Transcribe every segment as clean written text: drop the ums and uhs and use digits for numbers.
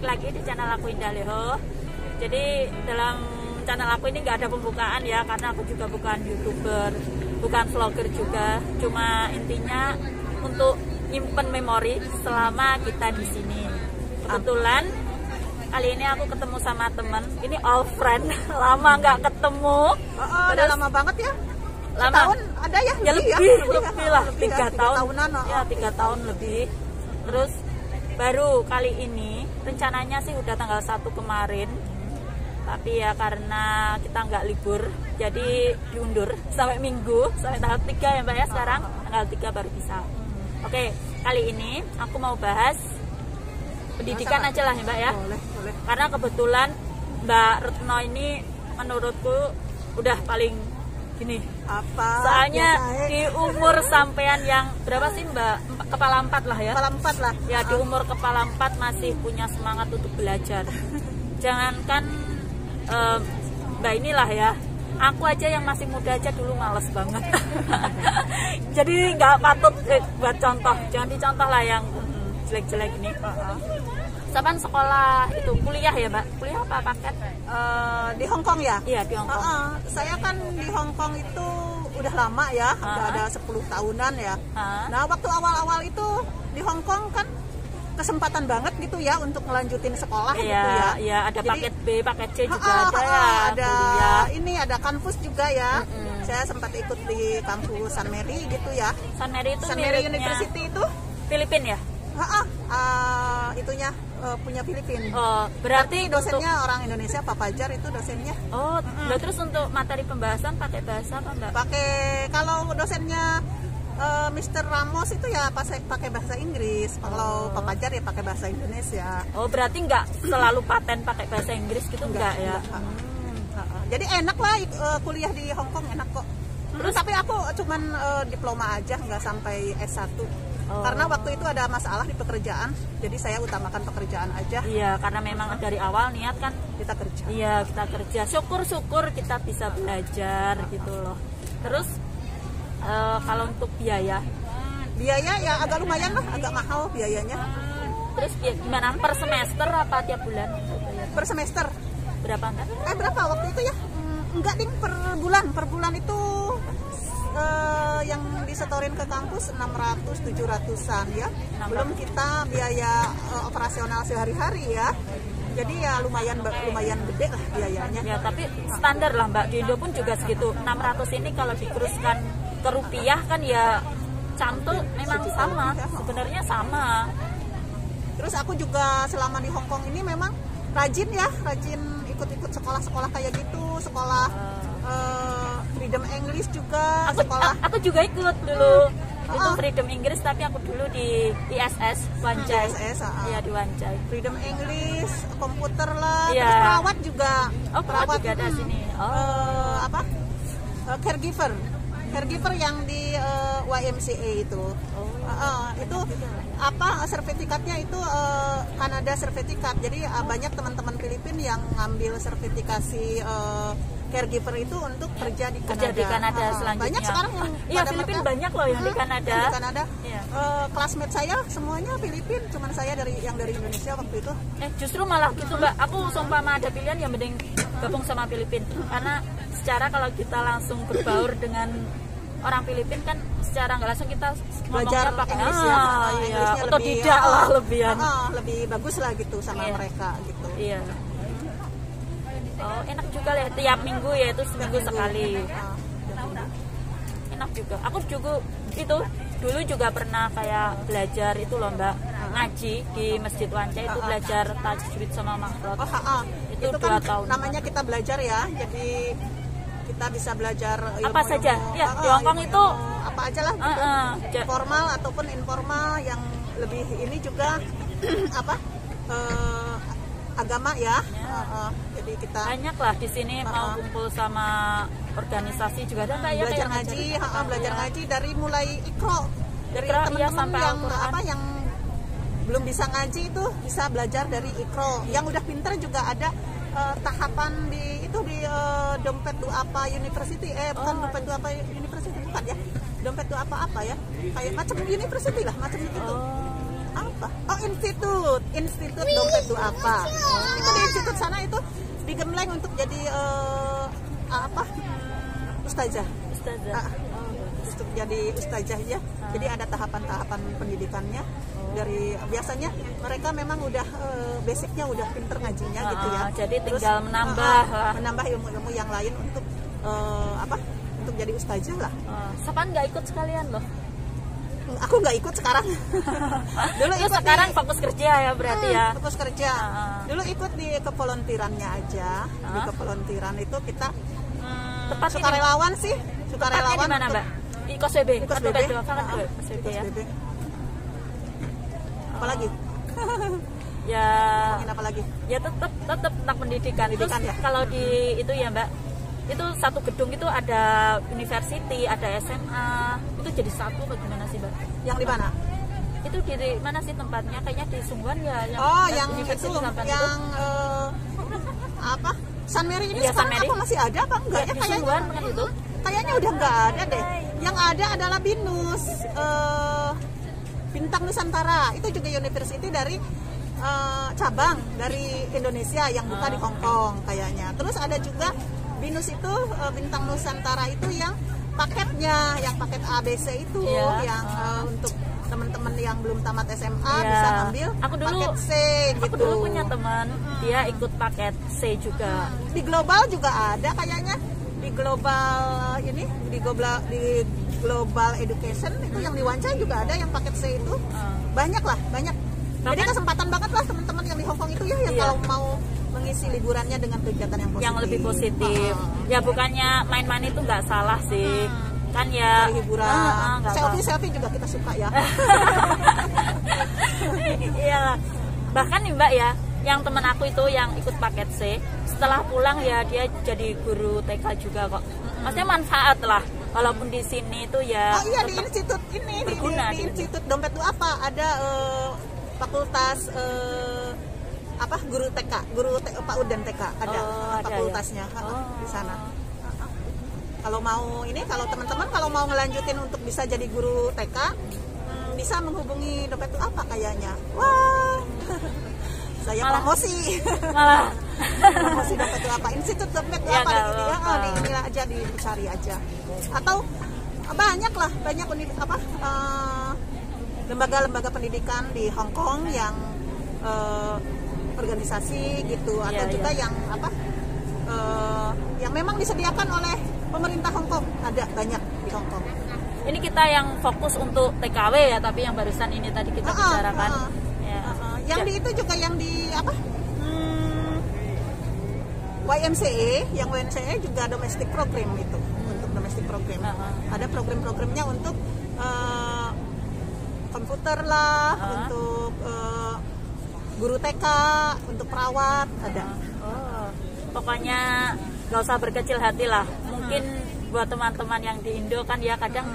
balik lagi di channel aku Indah Leho. Jadi dalam channel aku ini nggak ada pembukaan ya, karena aku juga bukan YouTuber, bukan vlogger juga. Cuma intinya untuk nyimpen memori selama kita di sini. Kebetulan kali ini aku ketemu sama temen, ini old friend, lama nggak ketemu. Udah lama banget ya. Lama. Setahun ada ya? Ya lebih lah, 3 tahun. Tahunan, Ya 3 tahun lebih. Terus baru kali ini rencananya sih udah tanggal 1 kemarin, tapi ya karena kita nggak libur jadi diundur sampai minggu, sampai tanggal 3 ya Mbak ya. Sekarang tanggal 3 baru bisa. Oke, kali ini aku mau bahas pendidikan aja lah ya Mbak ya. Boleh. Karena kebetulan Mbak Retno ini menurutku udah paling gini. Apa? Soalnya Ya, di umur sampean yang berapa sih Mbak? Kepala 4 lah ya. Kepala 4 lah. Ya di umur kepala 4 masih punya semangat untuk belajar. Jangankan Mbak inilah ya. Aku aja yang masih muda aja dulu males banget. Jadi nggak patut buat contoh. Jangan dicontoh lah yang jelek-jelek ini. Saban sekolah itu kuliah ya Mbak? Kuliah apa paket? Di Hong Kong ya? Iya di Hong Kong. Saya kan di Hong Kong itu udah lama ya, udah ada 10 tahunan ya. Nah waktu awal-awal itu di Hong Kong kan kesempatan banget gitu ya untuk ngelanjutin sekolah gitu ya. Iya ada. Jadi, paket B, paket C juga ada ya. Ada kuliah. ini ada kampus juga ya. Saya sempat ikut di kampus San Mary gitu ya. San Mary itu San Mary miliknya University itu Filipina ya? Itunya punya Filipina. Oh, berarti dosennya orang Indonesia, Pak Fajar itu dosennya. Oh, terus untuk materi pembahasan pakai bahasa apa Mbak? Pakai, kalau dosennya Mr. Ramos itu ya pakai bahasa Inggris. Kalau Pak Fajar ya pakai bahasa Indonesia. Oh, berarti nggak selalu paten pakai bahasa Inggris gitu enggak ya? Jadi enak lah kuliah di Hong Kong, enak kok. Terus tapi aku cuman diploma aja, nggak sampai S1. Karena waktu itu ada masalah di pekerjaan, jadi saya utamakan pekerjaan aja. Iya, karena memang dari awal niat kan kita kerja. Iya, kita kerja. Syukur-syukur kita bisa belajar gitu loh. Terus kalau untuk biaya ya agak lumayan lah, agak mahal biayanya. Terus gimana? Per semester apa tiap bulan? Per semester. Berapa Mbak? Berapa waktu itu ya? Enggak ding, per bulan. Per bulan itu yang disetorin ke kampus 600-700an ya. Belum kita biaya operasional sehari-hari ya. Jadi ya lumayan gede lah biayanya. Ya, tapi standar lah Mbak, di Indo pun juga segitu. 600 ini kalau dikuruskan ke rupiah kan ya cantul memang sama. Sebenarnya sama. Terus aku juga selama di Hong Kong ini memang rajin ikut-ikut sekolah-sekolah kayak gitu, sekolah Freedom English juga. Aku juga ikut dulu. Itu Freedom English, tapi aku dulu di ISS Wanjai. Iya di Wanjai. Freedom English, komputer lah, ya. Terus perawat juga. Perawat juga ada sini. Caregiver yang di YMCA itu. Itu sertifikatnya itu Kanada sertifikat. Jadi banyak teman-teman Filipina yang ngambil sertifikasi caregiver itu untuk kerja di Kanada. Di Kanada selanjutnya. Banyak sekarang yang Filipina banyak loh yang di Kanada. Di Kanada. Classmate saya semuanya Filipina, cuman saya yang dari Indonesia waktu itu. Justru malah gitu Mbak. Aku seumpama ada pilihan yang mending gabung sama Filipina. Karena secara kalau kita langsung berbaur dengan orang Filipina kan secara nggak langsung kita belajar pakai Inggris ya. Atau tidak lah lebih bagus lah gitu sama mereka gitu. Iya. Oh, enak juga lah tiap minggu ya, itu seminggu sekali. Enak juga. Aku juga itu dulu juga pernah kayak belajar itu loh Mbak, ngaji di Masjid Wanjai itu belajar tajwid sama makhraj. Itu 2 kan tahun. Namanya kita belajar ya. Jadi kita bisa belajar apa saja ya di Hong Kong itu apa aja lah gitu. Formal ataupun informal, yang lebih ini juga agama ya. Jadi kita banyak lah di sini mau kumpul sama organisasi juga ada kayak belajar ngaji, belajar ngaji dari mulai ikro, dari teman-teman yang belum bisa ngaji itu bisa belajar dari ikro. Yang udah pinter juga ada tahapan di dompet Duapa University, bukan dompet Duapa University, bukan ya, dompet Duapa apa ya, kayak macam university lah, macam itu. apa? Oh, institut dompet duafa. Itu di institut sana itu digembleng untuk jadi ustazah. Untuk jadi ustazah ya. Jadi ada tahapan-tahapan pendidikannya. Dari biasanya mereka memang udah basicnya udah pinter ngajinya gitu ya. Jadi tinggal menambah ilmu-ilmu yang lain untuk untuk jadi ustazah lah. Sapan nggak ikut sekalian loh? Aku nggak ikut sekarang. Dulu ikut sekarang fokus kerja ya berarti ya. Fokus kerja. Dulu ikut di kevolontirannya aja. Di kevolontiran itu kita sukarelawan sih. Sukarelawan. Di mana Mbak? Di KOSBB. KOSBB ya. Apalagi? Ya. Apa lagi? Ya tetap tentang pendidikan. Terus, ya? Kalau di itu ya Mbak, itu satu gedung itu ada university, ada SMA, itu jadi satu bagaimana sih Mbak? Yang di mana? Itu di mana sih tempatnya? Kayaknya di Sungguhan ya. Yang itu, yang apa? San Mary ini ya, sekarang apa masih ada apa enggak ya? Kayaknya itu. Kayaknya udah enggak ada deh. Yang ada adalah BINUS, Bintang Nusantara. Itu juga university dari cabang dari Indonesia yang buka di Hong Kong kayaknya. Terus ada juga BINUS itu Bintang Nusantara itu yang paketnya, yang paket ABC itu yang untuk teman-teman yang belum tamat SMA bisa ambil paket C gitu. Aku dulu punya teman, dia ikut paket C juga. Di global juga ada kayaknya. Di global ini, di global education itu yang di Wancai juga ada yang paket C itu. Banyak lah, banyak. Jadi kesempatan banget lah teman-teman yang di Hong Kong itu ya, yang kalau mau mengisi liburannya dengan kegiatan yang positif. Yang lebih positif. Ya bukannya main-main itu nggak salah sih. Kan ya hiburan. Selfie juga kita suka ya. Iya. Bahkan nih Mbak ya, yang teman aku itu yang ikut paket C, setelah pulang ya dia jadi guru TK juga kok. Maksudnya manfaat lah. Walaupun di sini itu ya. Oh iya, di institut ini berguna, di institut dompet itu apa? Ada fakultas guru TK, PAUD dan TK ada fakultasnya ya? Di sana. Kalau mau kalau teman-teman kalau mau ngelanjutin untuk bisa jadi guru TK, bisa menghubungi dompet itu apa kayaknya. Wah. Saya promosi. Malah promosi dompet itu apa? Institut dompet itu apa di inilah aja, dicari aja. Atau banyak lembaga-lembaga pendidikan di Hong Kong yang organisasi gitu, atau juga yang yang memang disediakan oleh pemerintah Hong Kong, ada banyak di Hong Kong. Ini kita yang fokus untuk TKW ya, tapi yang barusan ini tadi kita bicarakan. Yang di itu juga yang di YMCA, yang YMCA juga domestic program itu, untuk domestic program. Ada program-programnya untuk komputer lah, untuk guru TK, untuk perawat, ada. Pokoknya gak usah berkecil hati lah. Mungkin buat teman-teman yang di Indo kan ya kadang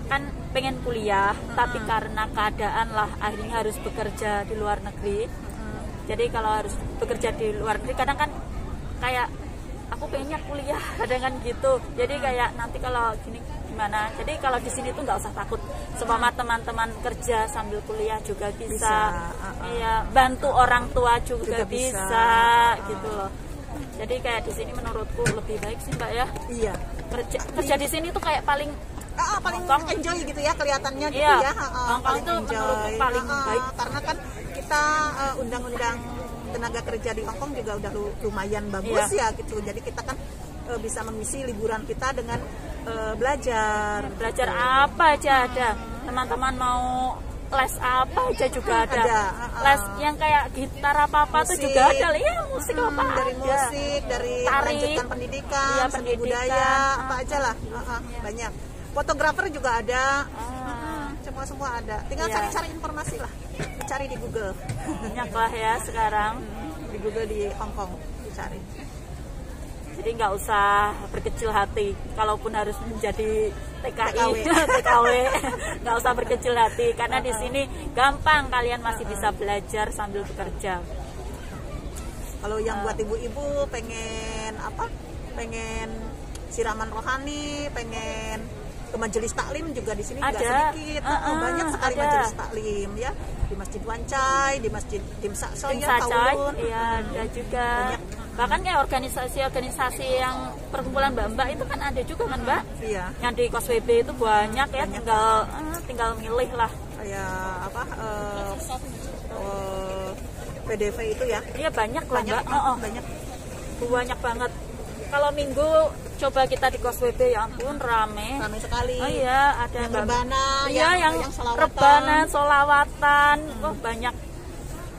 kan pengen kuliah, tapi karena keadaan lah akhirnya harus bekerja di luar negeri. Jadi kalau harus bekerja di luar negeri kadang kan kayak aku pengennya kuliah, kadang kan gitu. Jadi kayak nanti kalau gini gimana. Jadi kalau di sini tuh nggak usah takut. Seumpama teman-teman kerja sambil kuliah juga bisa. Iya, bantu orang tua juga bisa gitu loh. Jadi kayak di sini menurutku lebih baik sih Mbak ya. Iya. Kerja di sini tuh kayak paling enjoy gitu ya kelihatannya gitu ya. Paling itu menurutku paling baik karena kan kita undang-undang tenaga kerja di Hong Kong juga udah lumayan bagus ya gitu. Jadi kita kan bisa mengisi liburan kita dengan belajar apa aja ada. Teman-teman mau les apa aja juga ada. Les yang kayak gitar apa tuh juga ada. Iya, musik apa dari aja. Musik, dari melanjutkan pendidikan, seni budaya, apa aja lah. Banyak. Fotografer juga ada. Semua ada. Tinggal cari-cari informasi lah. Cari di Google. Banyak lah ya sekarang. Di Google di Hong Kong dicari. Jadi nggak usah berkecil hati, kalaupun harus menjadi TKW, nggak usah berkecil hati, karena di sini gampang, kalian masih bisa belajar sambil bekerja. Kalau yang buat ibu-ibu pengen siraman rohani, pengen ke majelis taklim juga di sini juga Ada. sedikit. Banyak sekali Ada. majelis taklim ya, di Masjid Wancai, di Masjid Dim Saksoy, Tim ya, Sacai, Taulun. iya ada juga. Banyak. Bahkan kayak organisasi-organisasi yang perkumpulan mbak-mbak itu kan ada juga kan mbak. Iya. Yang di KOSWB itu banyak ya, tinggal milih lah. Kayak apa? PDV itu ya. Iya banyak lah Banyak, mbak. banyak. Banyak banget. Kalau minggu coba kita di KOSWB ya ampun rame. Ramai sekali. Oh iya ada Yang Mbak. rebana, Iya yang selawatan. rebana, solawatan. Oh banyak.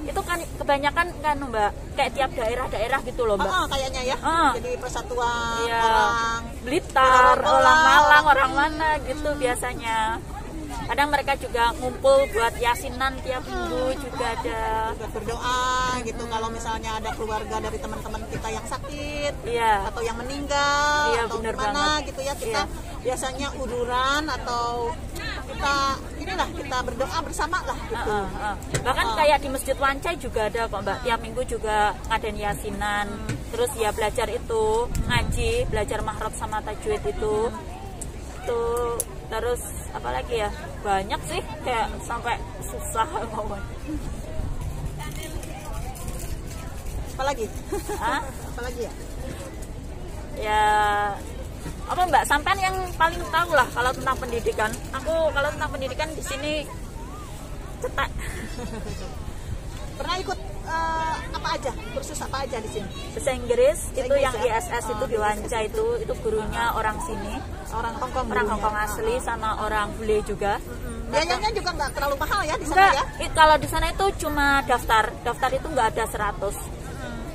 Itu kan kebanyakan kan mbak kayak tiap daerah-daerah gitu loh mbak. Kayaknya ya. Jadi persatuan Iya. orang Blitar, orang orang Malang, orang mana gitu biasanya. Kadang mereka juga ngumpul buat yasinan tiap minggu juga ada. juga berdoa gitu kalau misalnya ada keluarga dari teman-teman kita yang sakit Iya. atau yang meninggal Iya, atau bener gimana banget. gitu ya, kita Iya. biasanya uduran atau kita berdoa bersama lah gitu. Bahkan kayak di Masjid Wancai juga ada kok mbak. Tiap minggu juga ngadain yasinan. Terus ya belajar itu ngaji, belajar mahrab sama tajwid itu. Tuh terus apa lagi ya? Banyak sih kayak sampai susah ngomong. Apalagi? Hah? Apalagi ya? Ya apa mbak sampean yang paling tahu lah kalau tentang pendidikan. Aku kalau tentang pendidikan di sini cetak. Pernah ikut apa aja? Kursus apa aja di sini? Bahasa Inggris itu Inggris yang ya? ISS itu di Wancai itu gurunya orang sini, Orang Hongkong. orang gurunya. Hongkong asli sama orang bule juga. Biayanya juga nggak terlalu mahal ya di sana Enggak, ya? kalau di sana itu cuma daftar itu nggak ada 100.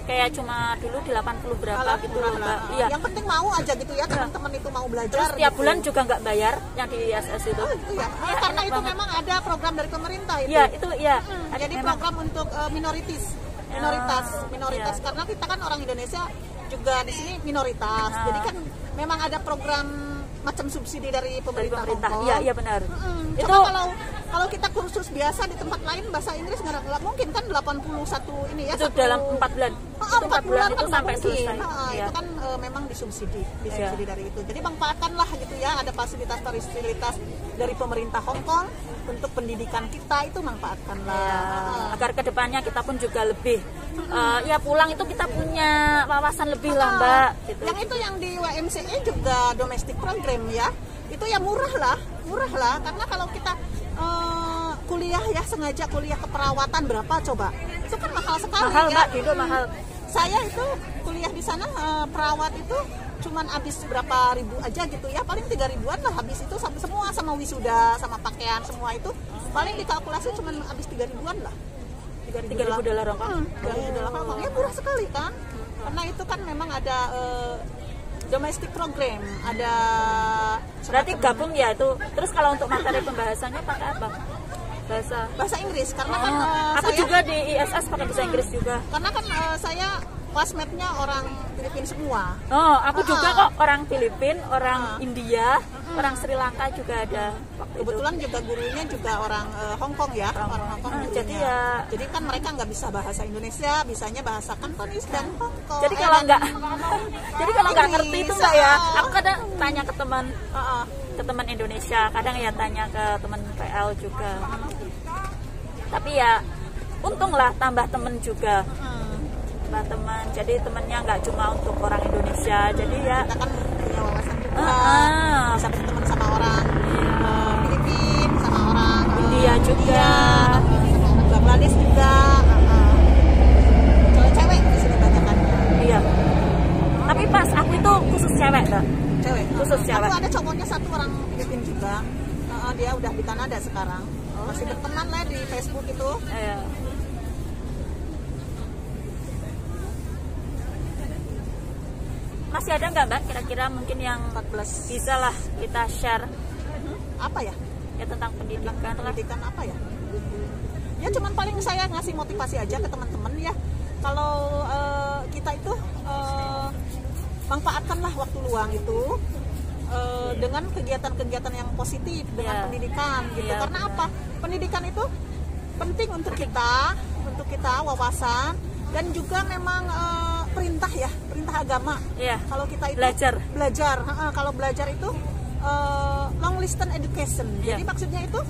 Kayak cuma dulu di 80 berapa Alah, gitu murah loh lah. mbak. Iya. Yang penting mau aja gitu ya, teman-teman itu mau belajar. Terus tiap gitu. bulan juga nggak bayar yang di ISS itu. Oh, itu ya. Iya, Karena enak itu banget. memang ada program dari pemerintah itu. Iya itu iya. Ada Jadi memang. program untuk minoritas iya. karena kita kan orang Indonesia juga di sini minoritas. Jadi kan memang ada program macam subsidi dari pemerintah. Hongkong. Iya iya benar. Itu Coba kalau kita kursus biasa di tempat lain bahasa Inggris nggak mungkin kan 81 ini ya. itu dalam 4 bulan. Itu 4 bulan itu kan sampai nggak mungkin. selesai. Iya. Itu kan memang disubsidi Iya. dari itu. Jadi manfaatkanlah gitu ya, ada fasilitas dari pemerintah Hongkong untuk pendidikan kita, itu manfaatkanlah. Ya, agar kedepannya kita pun juga lebih ya pulang itu kita punya wawasan lebih lah mbak gitu. Yang itu yang di WMCE juga domestic program ya, itu ya murah lah karena kalau kita kuliah ya, sengaja kuliah keperawatan berapa coba, itu kan mahal sekali. Mahal ya. mbak, itu mahal. Saya itu kuliah di sana perawat itu cuman habis berapa ribu aja gitu ya, paling 3.000-an lah habis itu, semua sama wisuda sama pakaian semua itu paling dikalkulasi cuman habis 3.000-an lah. 3.000 dolar Hongkong. 3.000 dolar Hongkong ya, murah sekali kan, karena itu kan memang ada domestic program, ada Berarti gabung ya itu. Terus kalau untuk materi pembahasannya pakai apa? bahasa Inggris karena kan aku saya juga di ISS pakai bahasa Inggris juga. karena kan saya classmate-nya orang Filipina semua. Oh, aku juga kok orang Filipina, orang India, orang Sri Lanka juga ada waktu Kebetulan juga gurunya juga orang Hong Kong ya, orang Hong Kong gurunya. jadi ya Jadi kan mereka nggak bisa bahasa Indonesia, bisanya bahasa Kantonis dan Hong Kong. jadi kalau nggak jadi kalau nggak ngerti itu mbak ya, aku kadang tanya ke teman Indonesia, kadang ya tanya ke teman PL juga. Tapi ya untunglah tambah temen juga, tambah teman. Jadi temennya nggak cuma untuk orang Indonesia, jadi ya kita kan punya wawasan juga, bisa berteman sama orang Filipina, sama orang India juga, sama orang Bangladesh juga. Cewek-cewek di sini banyakannya. iya. Tapi pas aku itu khusus cewek mbak. Cewek. Khusus cewek. Aku ada cowoknya satu orang Filipina juga. Dia udah di Kanada sekarang. Masih berteman lah di Facebook itu. Iya. Masih ada nggak mbak kira-kira mungkin yang 14. bisa lah kita share Apa ya? ya tentang pendidikan lah. Pendidikan apa ya? Ya cuman paling saya ngasih motivasi aja ke teman-teman ya. Kalau kita itu manfaatkanlah waktu luang itu dengan kegiatan-kegiatan yang positif dengan Ya. pendidikan gitu. Ya, Karena benar. apa? Pendidikan itu penting untuk kita wawasan, dan juga memang perintah agama. Iya. Kalau kita itu Belajar. kalau belajar itu long distance education. Jadi maksudnya itu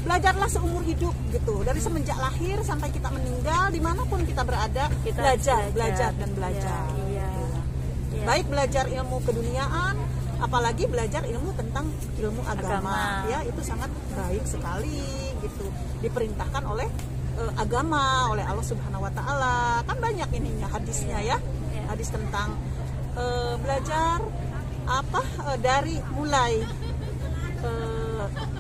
belajarlah seumur hidup gitu, dari semenjak lahir sampai kita meninggal, dimanapun kita berada, kita belajar dan belajar. Baik belajar ilmu keduniaan, apalagi belajar ilmu tentang ilmu agama. Ya, itu sangat baik sekali gitu, diperintahkan oleh agama, oleh Allah Subhanahu Wa Taala. Kan banyak ininya hadisnya ya, hadis tentang belajar dari mulai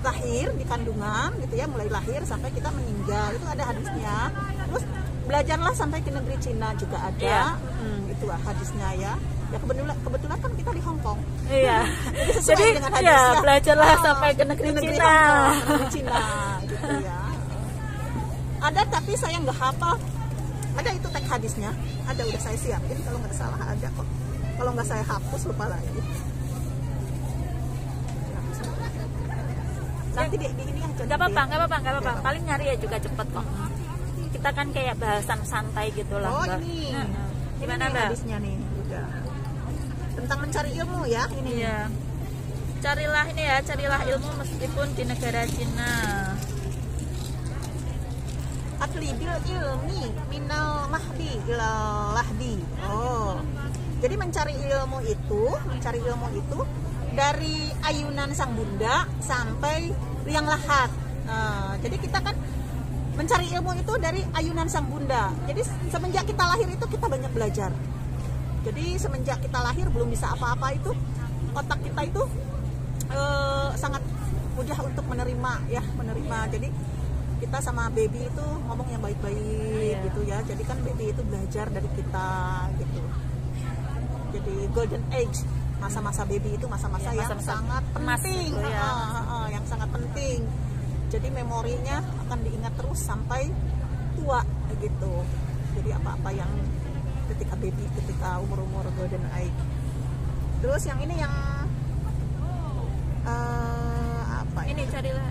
lahir di kandungan gitu ya, mulai lahir sampai kita meninggal, itu ada hadisnya. Terus belajarlah sampai ke negeri Cina juga ada, itu hadisnya ya. Ya kebetulan kan kita di Hong Kong. Iya. Jadi ya belajarlah sampai ke negeri Cina. Negeri Cina gitu ya. Ada tapi saya nggak hafal. Ada itu teks hadisnya. Ada, udah saya siapin, kalau nggak salah ada kok. Kalau nggak saya hapus lupa lagi. Nanti di ini aja. Gak apa-apa. Paling nyari ya juga cepet kok. Kita kan kayak bahasan santai gitu lah. Oh ini. Gimana Mbak? Hadisnya nih udah. Tentang mencari ilmu ya ini. Iya. Carilah ilmu meskipun di negara Cina. Atlibil ilmi minal mahdi ilal lahdi. Oh. Jadi mencari ilmu itu dari ayunan sang bunda sampai liang lahat. Jadi kita kan mencari ilmu itu dari ayunan sang bunda. Jadi semenjak kita lahir itu kita banyak belajar. Jadi semenjak kita lahir belum bisa apa-apa itu, otak kita itu sangat mudah untuk menerima. Jadi kita sama baby itu ngomong yang baik-baik gitu ya. Jadi kan baby itu belajar dari kita gitu. Jadi golden age, masa-masa baby itu masa-masa yang sangat penting, gitu ya. Yang sangat penting. Jadi memorinya akan diingat terus sampai tua gitu. Jadi apa-apa yang ketika baby, ketika umur-umur golden age. Terus yang ini yang apa ini? Carilah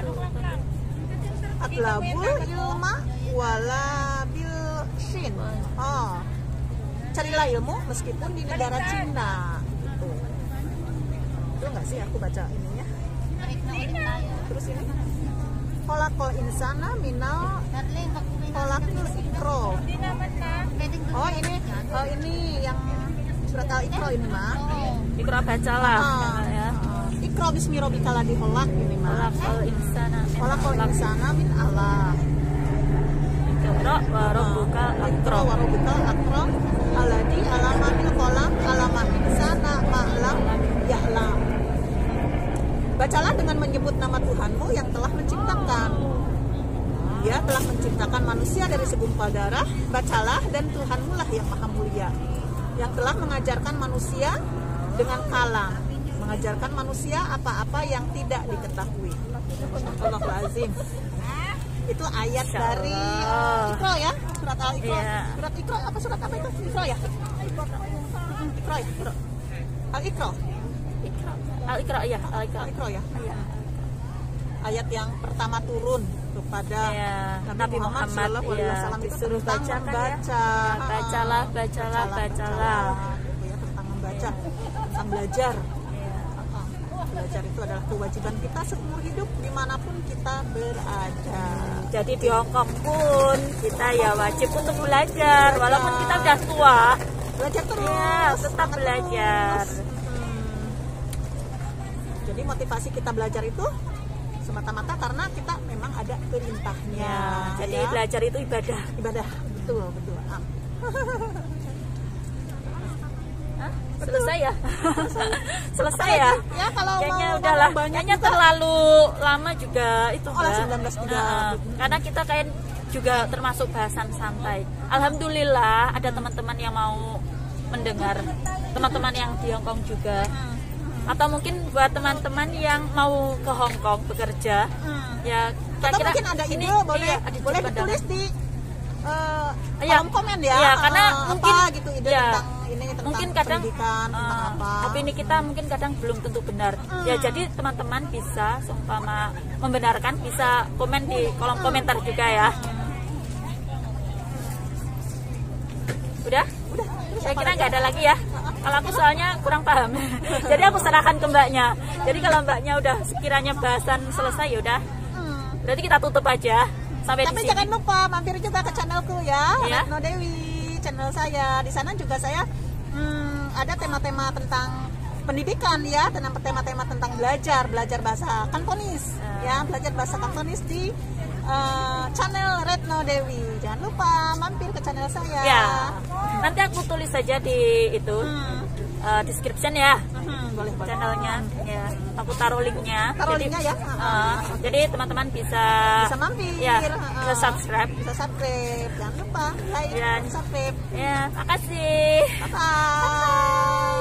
ilmu itu. Atlabul ilma wala bil shin. Carilah ilmu meskipun di negara Cina gitu. Itu enggak sih aku baca ininya. Terus ini kholaqal insana minal kholaqil ikro. Oh ini yang surat Al-Iqra ini mah. Iqra bacalah ya. Iqra bismi rabbikal ladzi khalaq ini mah. Kholaqal insana min alaq. Iqra wa rabbukal akram alladzi alama bil qalam alama insana ma'lam ya'lam. Bacalah dengan menyebut nama Tuhanmu yang telah menciptakan. Dia telah menciptakan manusia dari segumpal darah. Bacalah, dan Tuhanmu lah yang maha mulia, yang telah mengajarkan manusia dengan kalam, mengajarkan manusia apa-apa yang tidak diketahui. Astagfirullahaladzim. Itu ayat dari Iqra ya, surat Al-Iqra. Surat Iqra apa surat apa itu? Iqra ya? Iqra ya? Al-Iqra. Al-Iqra ya, Al-Iqra ya. Ayat yang pertama turun kepada Nabi Muhammad disuruh bacalah. Tentang membaca, tentang belajar. Belajar itu adalah kewajiban kita seumur hidup dimanapun kita berada. Jadi di Hongkong pun kita ya wajib untuk belajar, walaupun kita udah tua. Belajar terus. Ya, tetap belajar. Jadi motivasi kita belajar itu semata-mata karena kita memang ada perintahnya. Jadi belajar itu ibadah. Betul. Selesai ya? Selesai ya? Ya kalau kayaknya mau udahlah. Kayaknya terlalu lama juga itu. 19.30. Karena kita kayak juga termasuk bahasan santai. Alhamdulillah ada teman-teman yang mau mendengar, teman-teman yang di Hongkong juga. Atau mungkin buat teman-teman yang mau ke Hongkong bekerja, ya kira-kira mungkin ada ini boleh ditulis di kolom komen ya. Ya, karena mungkin gitu ide tentang ini, tentang mungkin kadang pendidikan, tentang apa. Opini kita mungkin kadang belum tentu benar. Ya, jadi teman-teman bisa seumpama membenarkan, bisa komen di kolom komentar juga ya. Udah? Saya kira nggak ada lagi ya. Kalau aku soalnya kurang paham. Jadi aku serahkan ke mbaknya. Jadi kalau mbaknya udah sekiranya bahasan selesai ya udah. Berarti kita tutup aja sampai Tapi di sini. jangan lupa mampir juga ke channelku ya, Ya. Retno Dewi, channel saya. Di sana juga saya ada tema-tema tentang pendidikan ya, tema-tema tentang belajar bahasa Kantonis ya, belajar bahasa Kantonis di channel Retno Dewi. Jangan lupa mampir ke channel saya. Ya. Nanti aku tulis saja di itu description ya. Boleh. Channelnya ya, aku taruh linknya. Taruh Jadi, linknya ya. jadi teman-teman bisa mampir. ya, bisa subscribe. Bisa subscribe. Jangan lupa like Ya. dan subscribe. Ya, makasih. Bye.